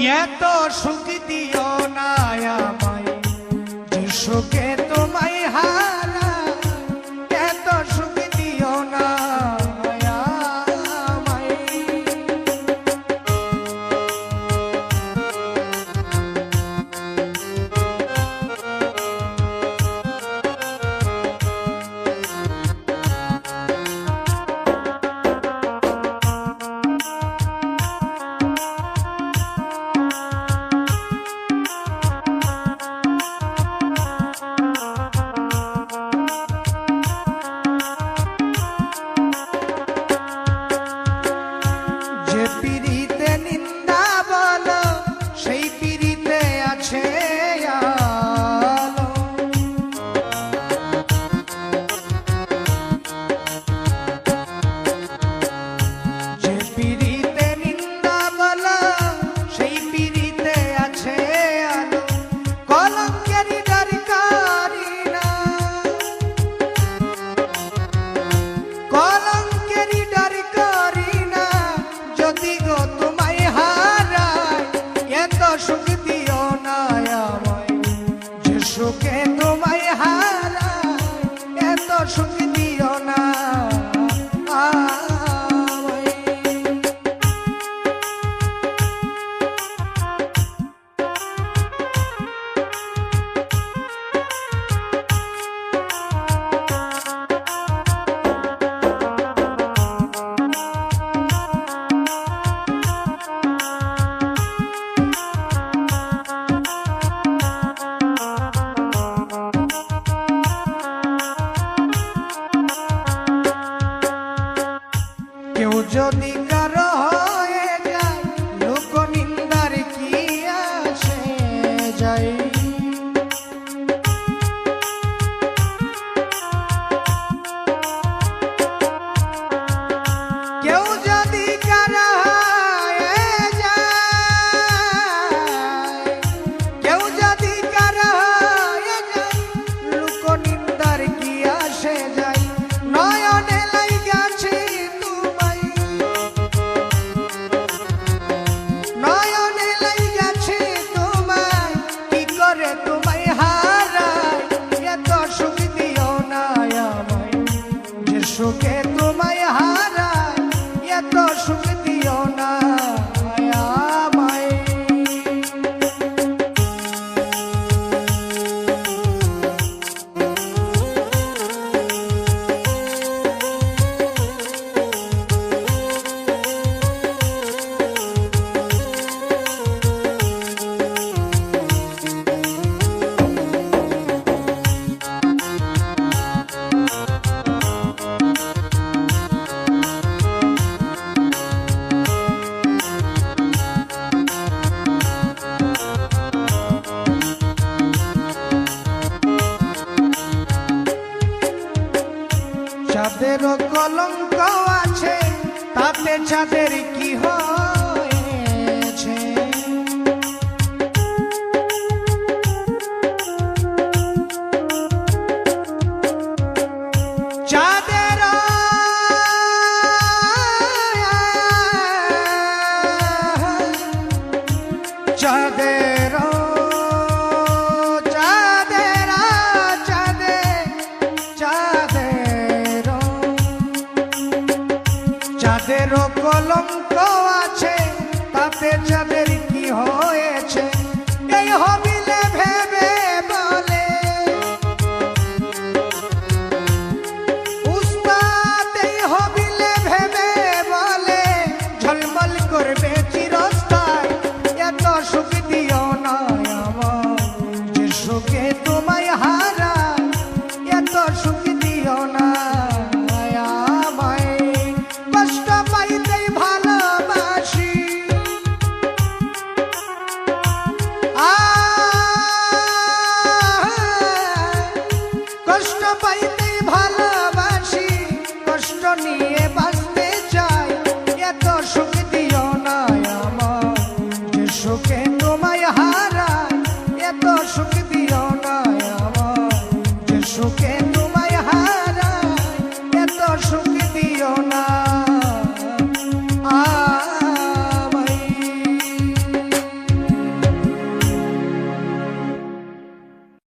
এত সুখ দিও না আমায়, যে সুখে তোমায় হারা, এত সুখ দিও না আমায়। যে পিরিতে নিন্দা বলো, সেই পিরিতে আছে আলো। যে পিরিতে নিন্দা বলো, সেই পিরিতে আছে আলো। কলঙ্কেরই দরকারি না, কলঙ্কেরই দরকারি না, যদি গো তোমায় হারাই, এত সুখ দিও না আমায়, যে সুখে তোমায় হারাই, এত সুখ দিও না আমায়। কেউ যদি কারো হয়ে যায়, লোক নিন্দার কি আসে যায়। কেউ যদি কারো হয়ে যায়, কেউ যদি কারো হয়ে যায়, লোক নিন্দার কি আসে যায়। নয়নে লাইগাছে তোমায়, নয়নে লাইগাছে তোমায়, কি করে তোমায় হারাই, এত সুখ দিও না আমায়, যে সুখে তোমায় হারাই, এত সুখ দিও না আমায়। চাঁদেরও কলঙ্ক আছে, তাতে চাঁদের কি হয়েছে। চাঁদেরও চাঁদেরও চাঁদেরও কলঙ্ক আছে, তাতে চাঁদের কি হয়েছে। এই হবিলে ভেবে বলে উস্তাদ, এই হবিলে ভেবে বলে, ঝলমল করবে চিরস্থায়ী, এত সুখ দিও না আমায়, যে সুখে তোমায় হারাই, এত সুখ দিও না আমায়। কষ্ট পাইতেই ভালোবাসি, কষ্ট পাইতেই ভালোবাসি, কষ্ট নিয়ে বাঁচতে চাই, এত সুখ দিও না আমায়, যে সুখে তোমায় হারাই।